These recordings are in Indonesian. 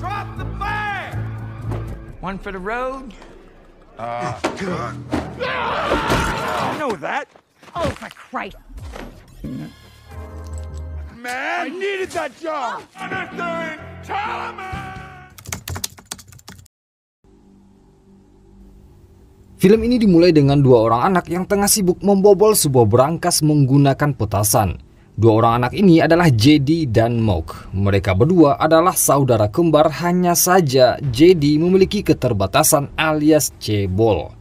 Drop the bag! One for the road? I know that. Oh, for Christ. Man, I needed that job. Anything, tell me! Film ini dimulai dengan dua orang anak yang tengah sibuk membobol sebuah berangkas menggunakan petasan. Dua orang anak ini adalah JD dan Mock. Mereka berdua adalah saudara kembar, hanya saja JD memiliki keterbatasan alias cebol.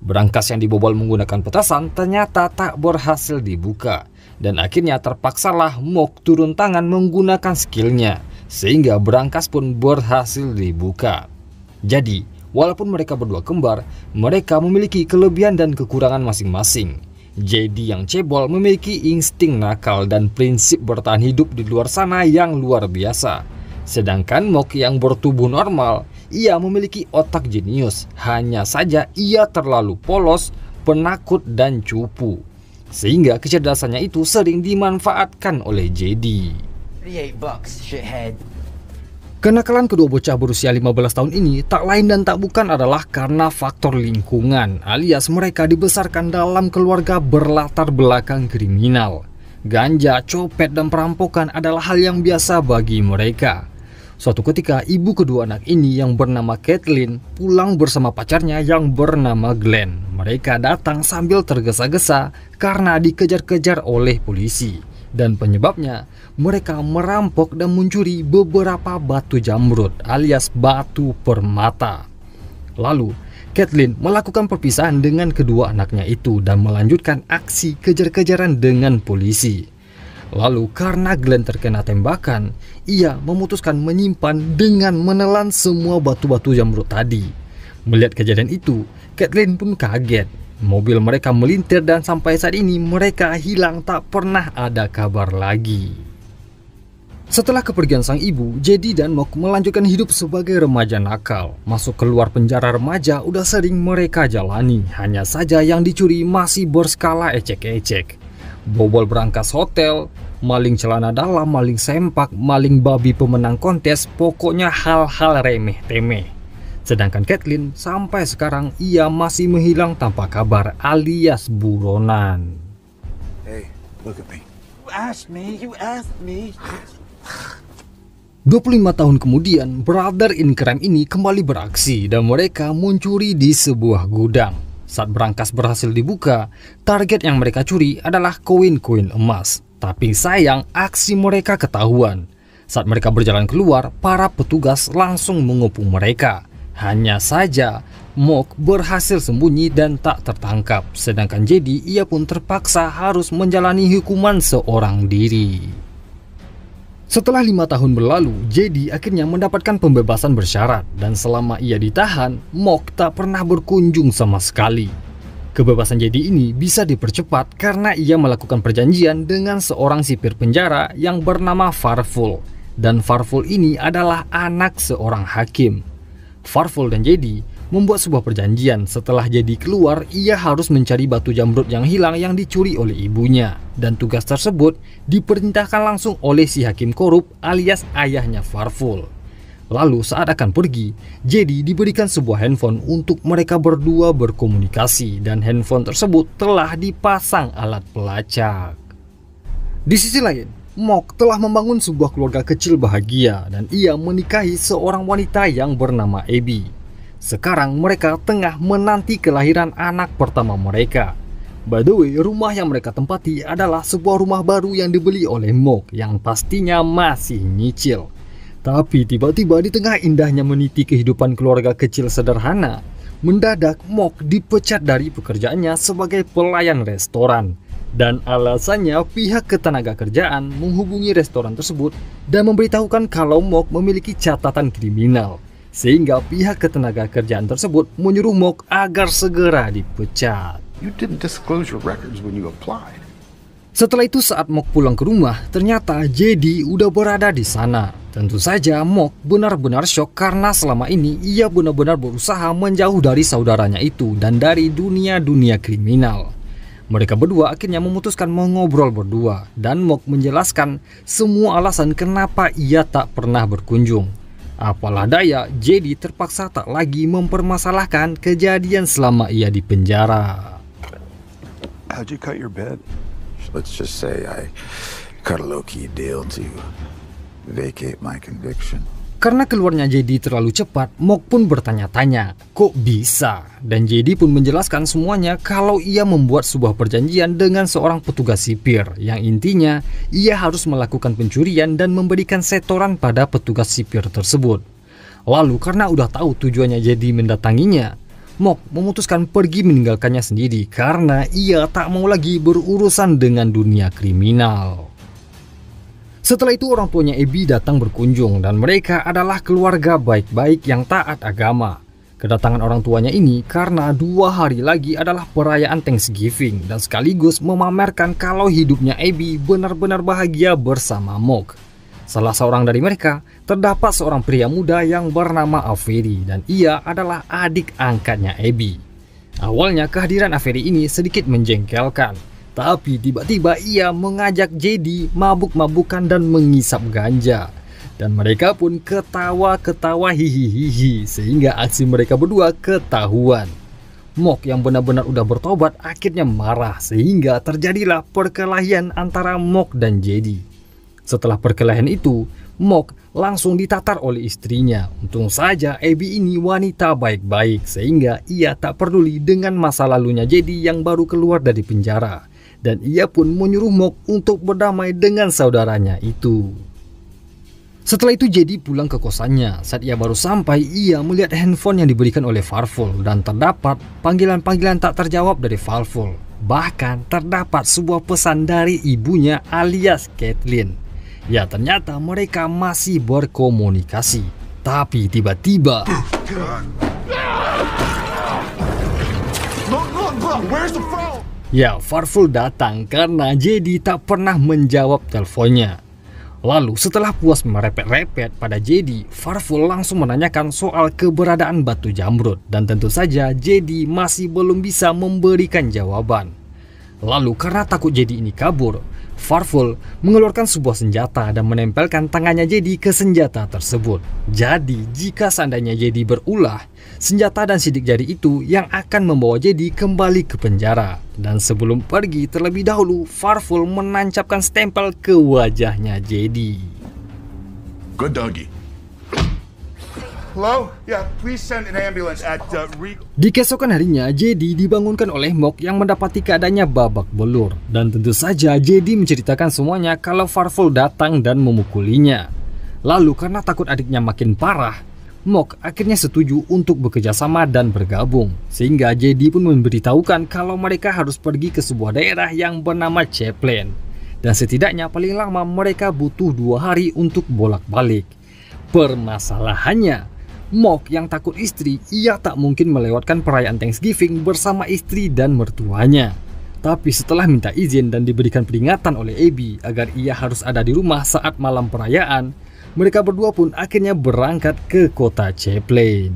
Berangkas yang dibobol menggunakan petasan ternyata tak berhasil dibuka. Dan akhirnya terpaksalah Mock turun tangan menggunakan skillnya, sehingga berangkas pun berhasil dibuka. Jadi, walaupun mereka berdua kembar, mereka memiliki kelebihan dan kekurangan masing-masing. JD yang cebol memiliki insting nakal dan prinsip bertahan hidup di luar sana yang luar biasa. Sedangkan Mock yang bertubuh normal, ia memiliki otak jenius. Hanya saja ia terlalu polos, penakut dan cupu. Sehingga kecerdasannya itu sering dimanfaatkan oleh JD. $38, shithead. Kenakalan kedua bocah berusia 15 tahun ini tak lain dan tak bukan adalah karena faktor lingkungan, alias mereka dibesarkan dalam keluarga berlatar belakang kriminal. Ganja, copet, dan perampokan adalah hal yang biasa bagi mereka. Suatu ketika ibu kedua anak ini yang bernama Kathleen pulang bersama pacarnya yang bernama Glenn. Mereka datang sambil tergesa-gesa karena dikejar-kejar oleh polisi. Dan penyebabnya, mereka merampok dan mencuri beberapa batu jamrud alias batu permata. Lalu, Kathleen melakukan perpisahan dengan kedua anaknya itu dan melanjutkan aksi kejar-kejaran dengan polisi. Lalu karena Glenn terkena tembakan, ia memutuskan menyimpan dengan menelan semua batu-batu jamrud tadi. Melihat kejadian itu, Kathleen pun kaget. Mobil mereka melintir dan sampai saat ini mereka hilang, tak pernah ada kabar lagi. Setelah kepergian sang ibu, JD dan Mock melanjutkan hidup sebagai remaja nakal. Masuk keluar penjara remaja udah sering mereka jalani, hanya saja yang dicuri masih berskala ecek-ecek. Bobol berangkas hotel, maling celana dalam, maling sempak, maling babi pemenang kontes, pokoknya hal-hal remeh-temeh. Sedangkan Kathleen sampai sekarang ia masih menghilang tanpa kabar alias buronan. Hey, look at me. You asked me. 25 tahun kemudian, Brother in Crime ini kembali beraksi dan mereka mencuri di sebuah gudang. Saat berangkas berhasil dibuka, target yang mereka curi adalah koin-koin emas. Tapi sayang, aksi mereka ketahuan. Saat mereka berjalan keluar, para petugas langsung mengepung mereka. Hanya saja, Mock berhasil sembunyi dan tak tertangkap. Sedangkan JD, ia pun terpaksa harus menjalani hukuman seorang diri. Setelah 5 tahun berlalu, JD akhirnya mendapatkan pembebasan bersyarat. Dan selama ia ditahan, Mock tak pernah berkunjung sama sekali. Kebebasan JD ini bisa dipercepat karena ia melakukan perjanjian dengan seorang sipir penjara yang bernama Farful. Dan Farful ini adalah anak seorang hakim. Farful dan JD membuat sebuah perjanjian. Setelah JD keluar, ia harus mencari batu jamrud yang hilang yang dicuri oleh ibunya. Dan tugas tersebut diperintahkan langsung oleh si hakim korup alias ayahnya Farful. Lalu saat akan pergi, JD diberikan sebuah handphone untuk mereka berdua berkomunikasi. Dan handphone tersebut telah dipasang alat pelacak. Di sisi lain, Mock telah membangun sebuah keluarga kecil bahagia dan ia menikahi seorang wanita yang bernama Abby. Sekarang mereka tengah menanti kelahiran anak pertama mereka. By the way, rumah yang mereka tempati adalah sebuah rumah baru yang dibeli oleh Mock yang pastinya masih nyicil. Tapi tiba-tiba di tengah indahnya meniti kehidupan keluarga kecil sederhana, mendadak Mock dipecat dari pekerjaannya sebagai pelayan restoran. Dan alasannya pihak ketenagakerjaan menghubungi restoran tersebut dan memberitahukan kalau Mock memiliki catatan kriminal. Sehingga pihak ketenagakerjaan tersebut menyuruh Mock agar segera dipecat. You didn't disclose your records when you applied. Setelah itu saat Mock pulang ke rumah, ternyata JD udah berada di sana. Tentu saja Mock benar-benar syok karena selama ini ia benar-benar berusaha menjauh dari saudaranya itu dan dari dunia-dunia kriminal. Mereka berdua akhirnya memutuskan mengobrol berdua dan Mock menjelaskan semua alasan kenapa ia tak pernah berkunjung. Apalah daya, JD terpaksa tak lagi mempermasalahkan kejadian selama ia di penjara. How'd you cut your bed? Let's just say I cut a low-key deal to vacate my conviction. Karena keluarnya JD terlalu cepat, Mock pun bertanya-tanya, kok bisa? Dan JD pun menjelaskan semuanya kalau ia membuat sebuah perjanjian dengan seorang petugas sipir, yang intinya ia harus melakukan pencurian dan memberikan setoran pada petugas sipir tersebut. Lalu karena udah tahu tujuannya JD mendatanginya, Mock memutuskan pergi meninggalkannya sendiri karena ia tak mau lagi berurusan dengan dunia kriminal. Setelah itu orang tuanya Abby datang berkunjung dan mereka adalah keluarga baik-baik yang taat agama. Kedatangan orang tuanya ini karena 2 hari lagi adalah perayaan Thanksgiving dan sekaligus memamerkan kalau hidupnya Abby benar-benar bahagia bersama Mock. Salah seorang dari mereka terdapat seorang pria muda yang bernama Avery dan ia adalah adik angkatnya Abby. Awalnya kehadiran Avery ini sedikit menjengkelkan. Tapi tiba-tiba ia mengajak JD mabuk-mabukan dan mengisap ganja. Dan mereka pun ketawa-ketawa hihihihi sehingga aksi mereka berdua ketahuan. Mock yang benar-benar udah bertobat akhirnya marah sehingga terjadilah perkelahian antara Mock dan JD. Setelah perkelahian itu, Mock langsung ditatar oleh istrinya. Untung saja Abby ini wanita baik-baik sehingga ia tak peduli dengan masa lalunya JD yang baru keluar dari penjara. Dan ia pun menyuruh Mock untuk berdamai dengan saudaranya itu. Setelah itu JD pulang ke kosannya. Saat ia baru sampai, ia melihat handphone yang diberikan oleh Farful dan terdapat panggilan-panggilan tak terjawab dari Farful. Bahkan terdapat sebuah pesan dari ibunya alias Kathleen. Ya ternyata mereka masih berkomunikasi. Tapi tiba-tiba Look, where's the phone? ya, Farful datang karena JD tak pernah menjawab teleponnya. Lalu setelah puas merepet-repet pada JD, Farful langsung menanyakan soal keberadaan batu jamrud dan tentu saja JD masih belum bisa memberikan jawaban. Lalu karena takut JD ini kabur, Farful mengeluarkan sebuah senjata dan menempelkan tangannya JD ke senjata tersebut. Jadi jika seandainya JD berulah, senjata dan sidik jari itu yang akan membawa JD kembali ke penjara. Dan sebelum pergi terlebih dahulu, Farful menancapkan stempel ke wajahnya JD. Good doggy. Hello? Yeah, please send an ambulance at Regal. Di keesokan harinya, JD dibangunkan oleh Mock yang mendapati keadaannya babak belur. Dan tentu saja JD menceritakan semuanya kalau Farful datang dan memukulinya. Lalu karena takut adiknya makin parah, Mock akhirnya setuju untuk bekerja sama dan bergabung. Sehingga JD pun memberitahukan kalau mereka harus pergi ke sebuah daerah yang bernama Chaplin. Dan setidaknya paling lama mereka butuh 2 hari untuk bolak-balik. Permasalahannya, Mock yang takut istri, ia tak mungkin melewatkan perayaan Thanksgiving bersama istri dan mertuanya. Tapi setelah minta izin dan diberikan peringatan oleh Abby agar ia harus ada di rumah saat malam perayaan, mereka berdua pun akhirnya berangkat ke kota Chaplin.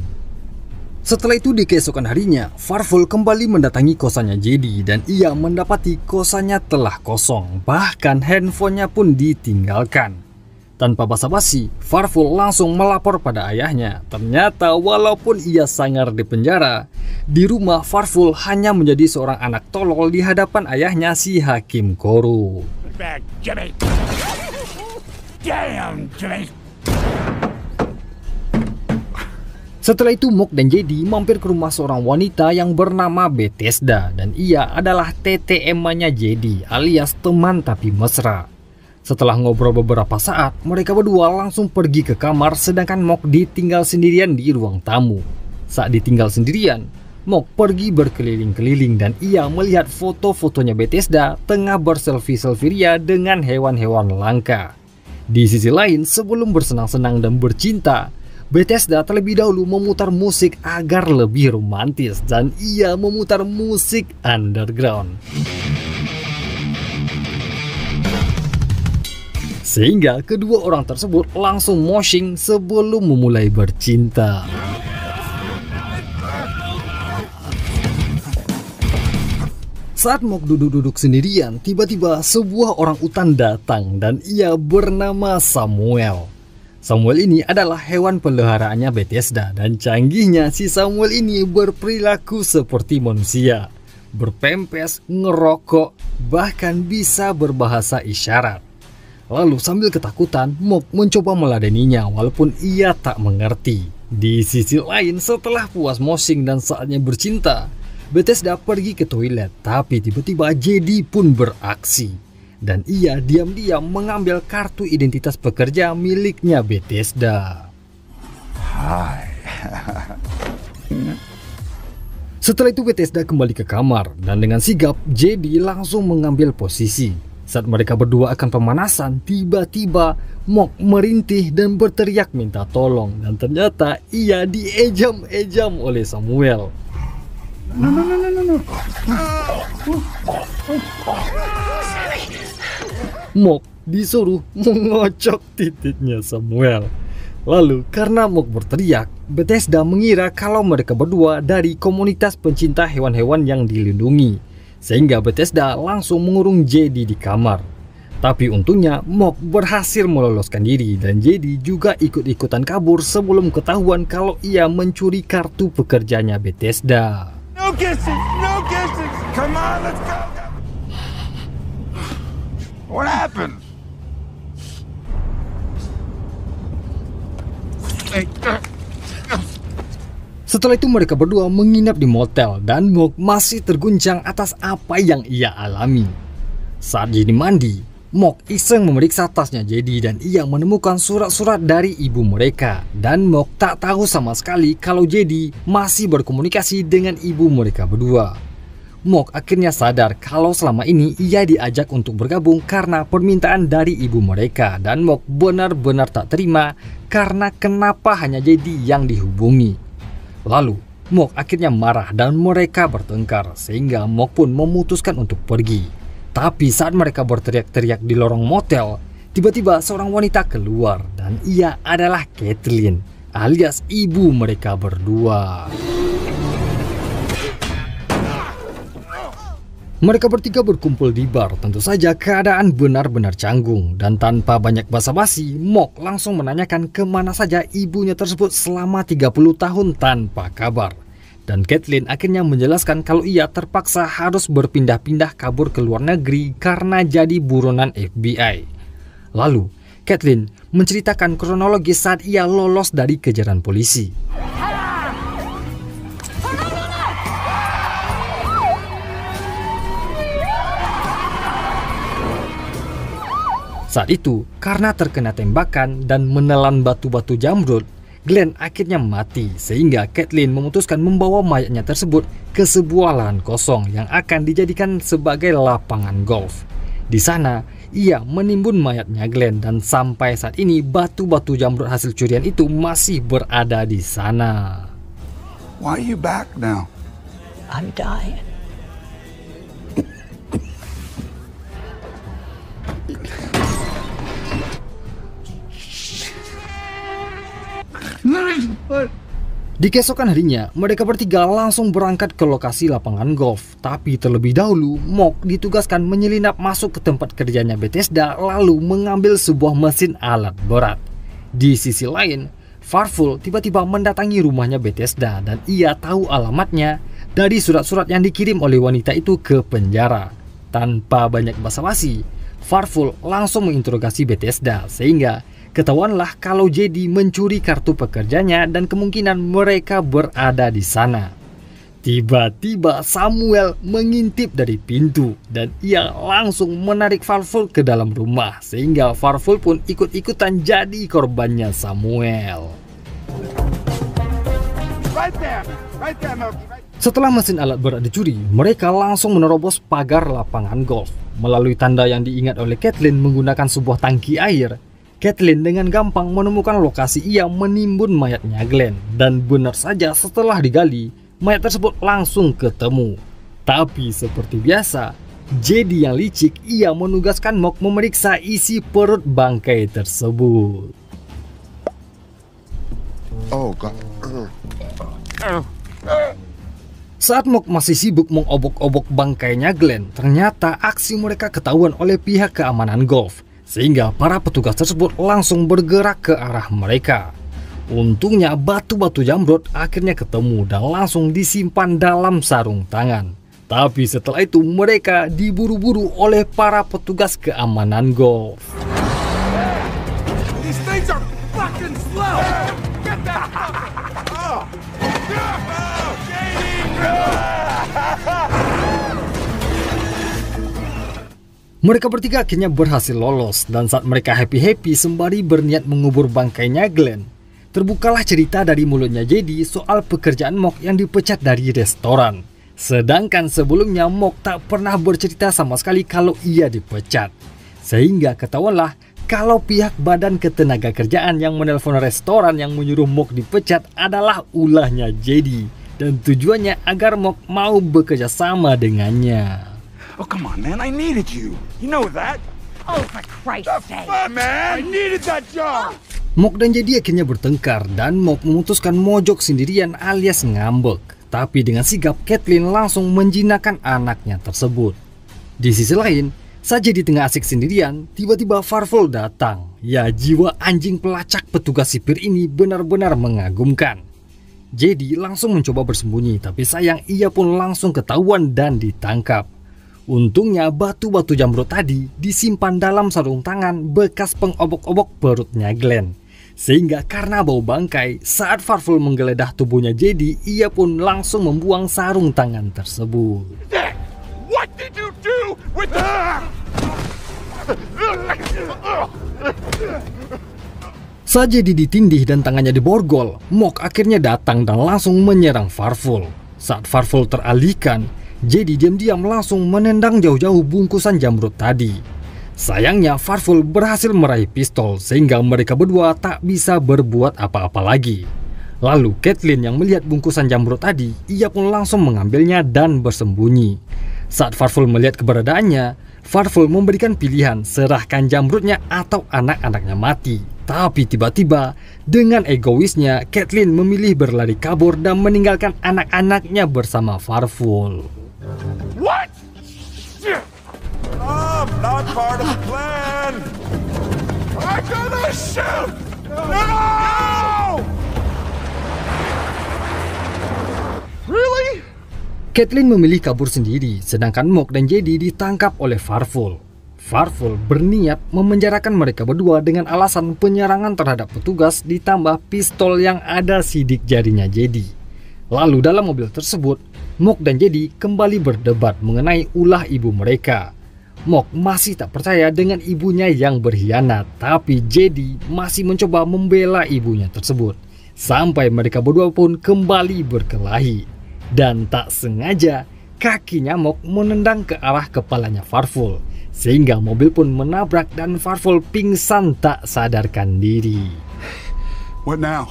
Setelah itu di keesokan harinya, Farful kembali mendatangi kosannya JD dan ia mendapati kosannya telah kosong, bahkan handphonenya pun ditinggalkan. Tanpa basa-basi, Farful langsung melapor pada ayahnya. Ternyata walaupun ia sangar di penjara, di rumah Farful hanya menjadi seorang anak tolol di hadapan ayahnya si Hakim Koru. Back, Jimmy. Damn, Jimmy. Setelah itu Mock dan JD mampir ke rumah seorang wanita yang bernama Bethesda dan ia adalah TTM-nya JD alias teman tapi mesra. Setelah ngobrol beberapa saat, mereka berdua langsung pergi ke kamar sedangkan Mock ditinggal sendirian di ruang tamu. Saat ditinggal sendirian, Mock pergi berkeliling-keliling dan ia melihat foto-fotonya Bethesda tengah berselfie-selfie ria dengan hewan-hewan langka. Di sisi lain, sebelum bersenang-senang dan bercinta, Bethesda terlebih dahulu memutar musik agar lebih romantis dan ia memutar musik underground. Sehingga kedua orang tersebut langsung moshing sebelum memulai bercinta. Saat Mock duduk-duduk sendirian, tiba-tiba sebuah orang utan datang dan ia bernama Samuel. Samuel ini adalah hewan peliharaannya Bethesda dan canggihnya si Samuel ini berperilaku seperti manusia. Berpempes, ngerokok, bahkan bisa berbahasa isyarat. Lalu sambil ketakutan, Mok mencoba meladeninya walaupun ia tak mengerti. Di sisi lain, setelah puas mosing dan saatnya bercinta, Bethesda pergi ke toilet, tapi tiba-tiba JD pun beraksi. Dan ia diam-diam mengambil kartu identitas pekerja miliknya Bethesda. Hai. Setelah itu Bethesda kembali ke kamar dan dengan sigap JD langsung mengambil posisi. Saat mereka berdua akan pemanasan, tiba-tiba Mok merintih dan berteriak minta tolong dan ternyata ia diejam-ejam oleh Samuel. Mok disuruh mengocok titiknya Samuel. Lalu karena Mok berteriak, Bethesda mengira kalau mereka berdua dari komunitas pencinta hewan-hewan yang dilindungi, sehingga Bethesda langsung mengurung JD di kamar. Tapi untungnya Mok berhasil meloloskan diri dan JD juga ikut-ikutan kabur sebelum ketahuan kalau ia mencuri kartu pekerjanya Bethesda. No kissing! No kissing! Come on, let's go! What happened? Setelah itu mereka berdua menginap di motel dan Mok masih terguncang atas apa yang ia alami. Saat JD mandi, Mok iseng memeriksa tasnya JD dan ia menemukan surat-surat dari ibu mereka. Dan Mok tak tahu sama sekali kalau JD masih berkomunikasi dengan ibu mereka berdua. Mok akhirnya sadar kalau selama ini ia diajak untuk bergabung karena permintaan dari ibu mereka. Dan Mok benar-benar tak terima karena kenapa hanya JD yang dihubungi. Lalu, Mok akhirnya marah dan mereka bertengkar sehingga Mok pun memutuskan untuk pergi. Tapi saat mereka berteriak-teriak di lorong motel, tiba-tiba seorang wanita keluar dan ia adalah Kathleen alias ibu mereka berdua. Mereka bertiga berkumpul di bar, tentu saja keadaan benar-benar canggung. Dan tanpa banyak basa-basi, Mok langsung menanyakan kemana saja ibunya tersebut selama 30 tahun tanpa kabar. Dan Kathleen akhirnya menjelaskan kalau ia terpaksa harus berpindah-pindah kabur ke luar negeri karena jadi buronan FBI. Lalu, Kathleen menceritakan kronologi saat ia lolos dari kejaran polisi. Saat itu, karena terkena tembakan dan menelan batu-batu jamrud, Glenn akhirnya mati sehingga Kathleen memutuskan membawa mayatnya tersebut ke sebuah lahan kosong yang akan dijadikan sebagai lapangan golf. Di sana, ia menimbun mayatnya Glenn dan sampai saat ini batu-batu jamrud hasil curian itu masih berada di sana. Why are you back now? I'm dying. Di keesokan harinya, mereka bertiga langsung berangkat ke lokasi lapangan golf. Tapi terlebih dahulu, Mok ditugaskan menyelinap masuk ke tempat kerjanya Bethesda lalu mengambil sebuah mesin alat berat. Di sisi lain, Farful tiba-tiba mendatangi rumahnya Bethesda dan ia tahu alamatnya dari surat-surat yang dikirim oleh wanita itu ke penjara. Tanpa banyak basa-basi, Farful langsung menginterogasi Bethesda sehingga ketahuanlah kalau JD mencuri kartu pekerjanya dan kemungkinan mereka berada di sana. Tiba-tiba Samuel mengintip dari pintu dan ia langsung menarik Farful ke dalam rumah sehingga Farful pun ikut-ikutan jadi korbannya Samuel. Right there, Milky. Setelah mesin alat berat dicuri, mereka langsung menerobos pagar lapangan golf. Melalui tanda yang diingat oleh Kathleen menggunakan sebuah tangki air, Kathleen dengan gampang menemukan lokasi ia menimbun mayatnya Glenn. Dan benar saja setelah digali, mayat tersebut langsung ketemu. Tapi seperti biasa, JD yang licik, ia menugaskan Mok memeriksa isi perut bangkai tersebut. Oh, God. Saat Mok masih sibuk mengobok-obok bangkainya Glenn, ternyata aksi mereka ketahuan oleh pihak keamanan golf. sehingga para petugas tersebut langsung bergerak ke arah mereka. Untungnya batu-batu Jamrud akhirnya ketemu dan langsung disimpan dalam sarung tangan. Tapi setelah itu mereka diburu-buru oleh para petugas keamanan golf. These things are fucking slow. Get that fucker. Oh. Mereka bertiga akhirnya berhasil lolos, dan saat mereka happy-happy sembari berniat mengubur bangkainya Glenn, terbukalah cerita dari mulutnya JD soal pekerjaan Mock yang dipecat dari restoran. Sedangkan sebelumnya Mock tak pernah bercerita sama sekali kalau ia dipecat. Sehingga ketahuanlah kalau pihak badan ketenaga kerjaan yang menelpon restoran yang menyuruh Mock dipecat adalah ulahnya JD. Dan tujuannya agar Mock mau bekerja sama dengannya. Oh, come on, man. I needed you. You know that. Oh, for Christ's sake. Fuck, man. I needed that job. Mock dan JD akhirnya bertengkar dan Mock memutuskan mojok sendirian alias ngambek. Tapi dengan sigap, Kathleen langsung menjinakkan anaknya tersebut. Di sisi lain, saja di tengah asik sendirian, tiba-tiba Farfel datang. Ya, jiwa anjing pelacak petugas sipir ini benar-benar mengagumkan. JD langsung mencoba bersembunyi, tapi sayang ia pun langsung ketahuan dan ditangkap. Untungnya batu-batu Jamrud tadi disimpan dalam sarung tangan bekas pengobok-obok perutnya Glenn. Sehingga karena bau bangkai, saat Farfel menggeledah tubuhnya JD, ia pun langsung membuang sarung tangan tersebut. What did you do with Saat JD ditindih dan tangannya diborgol, Mock akhirnya datang dan langsung menyerang Farfel. Saat Farfel teralihkan, JD diam-diam langsung menendang jauh-jauh bungkusan Jamrud tadi. Sayangnya Farfel berhasil meraih pistol sehingga mereka berdua tak bisa berbuat apa-apa lagi. Lalu Kathleen yang melihat bungkusan Jamrud tadi, ia pun langsung mengambilnya dan bersembunyi. Saat Farfel melihat keberadaannya, Farfel memberikan pilihan serahkan Jamrudnya atau anak-anaknya mati. Tapi tiba-tiba dengan egoisnya Kathleen memilih berlari kabur dan meninggalkan anak-anaknya bersama Farfel. What? I'm not part of the plan. I'm gonna shoot. No! Really? Kathleen memilih kabur sendiri, sedangkan Mock dan JD ditangkap oleh Farfel. Farfel berniat memenjarakan mereka berdua dengan alasan penyerangan terhadap petugas ditambah pistol yang ada sidik jarinya JD. Lalu dalam mobil tersebut, Mock dan JD kembali berdebat mengenai ulah ibu mereka. Mock masih tak percaya dengan ibunya yang berkhianat, tapi JD masih mencoba membela ibunya tersebut. Sampai mereka berdua pun kembali berkelahi. Dan tak sengaja, kakinya Mock menendang ke arah kepalanya Farfel. Sehingga mobil pun menabrak dan Farfel pingsan tak sadarkan diri. What now?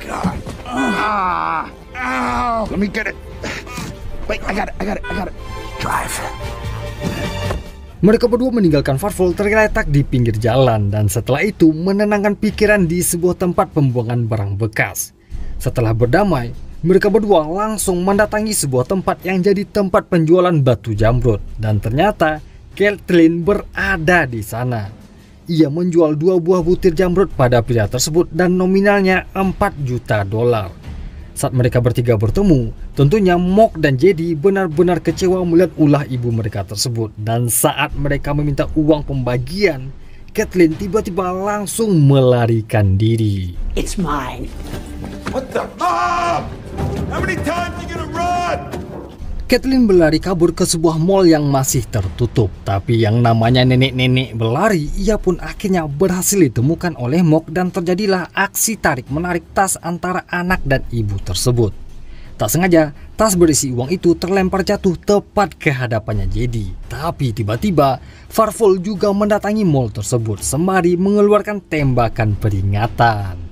God. Ow. Let me get it. Wait, I got it. Drive. Mereka berdua meninggalkan Farfel tergeletak di pinggir jalan dan setelah itu menenangkan pikiran di sebuah tempat pembuangan barang bekas. Setelah berdamai, mereka berdua langsung mendatangi sebuah tempat yang jadi tempat penjualan batu Jamrud dan ternyata Kathleen berada di sana. Ia menjual 2 buah butir Jamrud pada pria tersebut dan nominalnya $4 juta. Saat mereka bertiga bertemu, tentunya Mock dan JD benar-benar kecewa melihat ulah ibu mereka tersebut. Dan saat mereka meminta uang pembagian, Kathleen tiba-tiba langsung melarikan diri. It's mine. What the? Mom! How many times you gonna run? Kathleen berlari kabur ke sebuah mall yang masih tertutup. Tapi yang namanya nenek-nenek berlari, ia pun akhirnya berhasil ditemukan oleh Mock dan terjadilah aksi tarik-menarik tas antara anak dan ibu tersebut. Tak sengaja, tas berisi uang itu terlempar jatuh tepat ke hadapannya JD. Tapi tiba-tiba, Farfel juga mendatangi mall tersebut sembari mengeluarkan tembakan peringatan.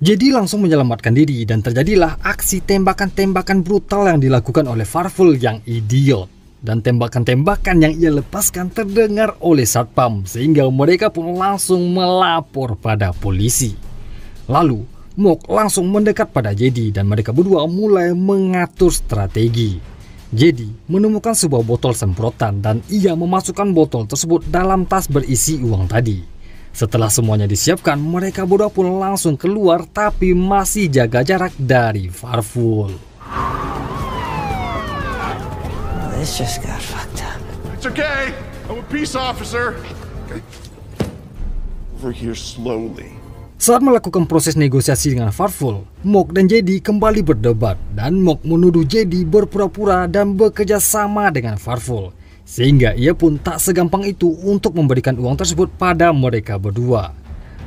JD langsung menyelamatkan diri dan terjadilah aksi tembakan-tembakan brutal yang dilakukan oleh Farfel yang idiot. Dan tembakan-tembakan yang ia lepaskan terdengar oleh satpam sehingga mereka pun langsung melapor pada polisi. Lalu Mock langsung mendekat pada JD dan mereka berdua mulai mengatur strategi. JD menemukan sebuah botol semprotan dan ia memasukkan botol tersebut dalam tas berisi uang tadi. Setelah semuanya disiapkan, mereka berdua pun langsung keluar tapi masih jaga jarak dari Farful. This just got fucked up. It's okay. I'm a peace officer. Okay. Over here slowly. Saat melakukan proses negosiasi dengan Farful, Mock dan JD kembali berdebat dan Mock menuduh JD berpura-pura dan bekerja sama dengan Farful, sehingga ia pun tak segampang itu untuk memberikan uang tersebut pada mereka berdua.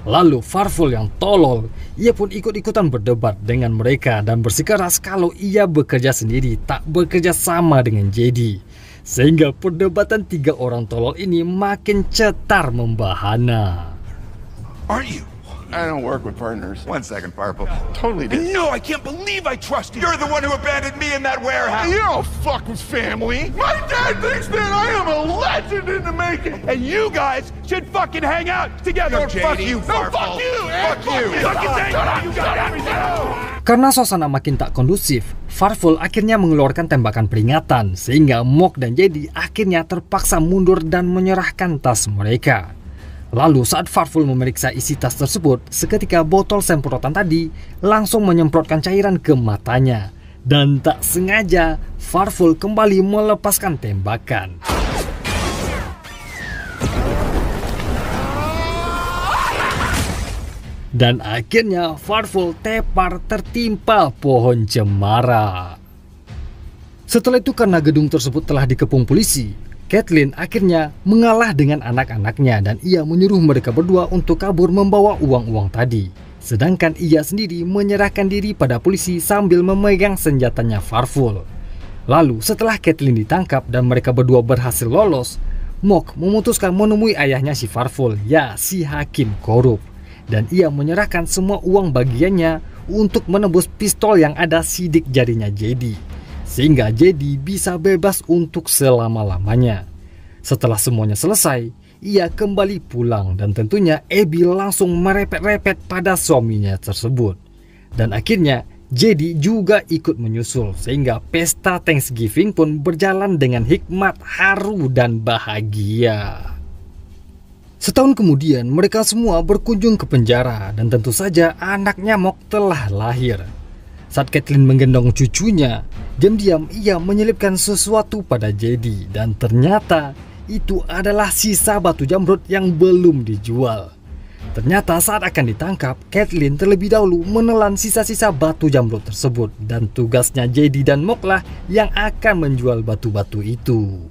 Lalu Farful yang tolol, ia pun ikut-ikutan berdebat dengan mereka dan bersikeras kalau ia bekerja sendiri tak bekerja sama dengan JD. Sehingga perdebatan tiga orang tolol ini makin cetar membahana. Aren't you? I don't work with partners. 1 second, Farful. Totally did. No, I can't believe I trusted you. You're the one who abandoned me in that warehouse. You don't fuck with family. My dad thinks that I am a legend in the making. And you guys should fucking hang out together. No, Fuck JD. you, No, Farful. fuck you. Fuck you. Fuck you. You got everything. Karena suasana makin tak kondusif, Farful akhirnya mengeluarkan tembakan peringatan sehingga Mock dan JD akhirnya terpaksa mundur dan menyerahkan tas mereka. Lalu saat Farful memeriksa isi tas tersebut, seketika botol semprotan tadi langsung menyemprotkan cairan ke matanya. Dan tak sengaja, Farful kembali melepaskan tembakan. Dan akhirnya Farful tepar tertimpa pohon cemara. Setelah itu karena gedung tersebut telah dikepung polisi, Caitlin akhirnya mengalah dengan anak-anaknya dan ia menyuruh mereka berdua untuk kabur membawa uang-uang tadi. Sedangkan ia sendiri menyerahkan diri pada polisi sambil memegang senjatanya Farful. Lalu setelah Caitlin ditangkap dan mereka berdua berhasil lolos, Mock memutuskan menemui ayahnya si Farful, ya si hakim korup. Dan ia menyerahkan semua uang bagiannya untuk menebus pistol yang ada sidik jarinya JD. Sehingga JD bisa bebas untuk selama-lamanya. Setelah semuanya selesai, ia kembali pulang dan tentunya Abby langsung merepet-repet pada suaminya tersebut. Dan akhirnya JD juga ikut menyusul sehingga pesta Thanksgiving pun berjalan dengan hikmat, haru, dan bahagia. Setahun kemudian mereka semua berkunjung ke penjara dan tentu saja anaknya Mock telah lahir. Saat Caitlin menggendong cucunya, diam-diam ia menyelipkan sesuatu pada JD dan ternyata itu adalah sisa batu jamrud yang belum dijual. Ternyata saat akan ditangkap, Caitlin terlebih dahulu menelan sisa-sisa batu jamrud tersebut dan tugasnya JD dan Mock lah yang akan menjual batu-batu itu.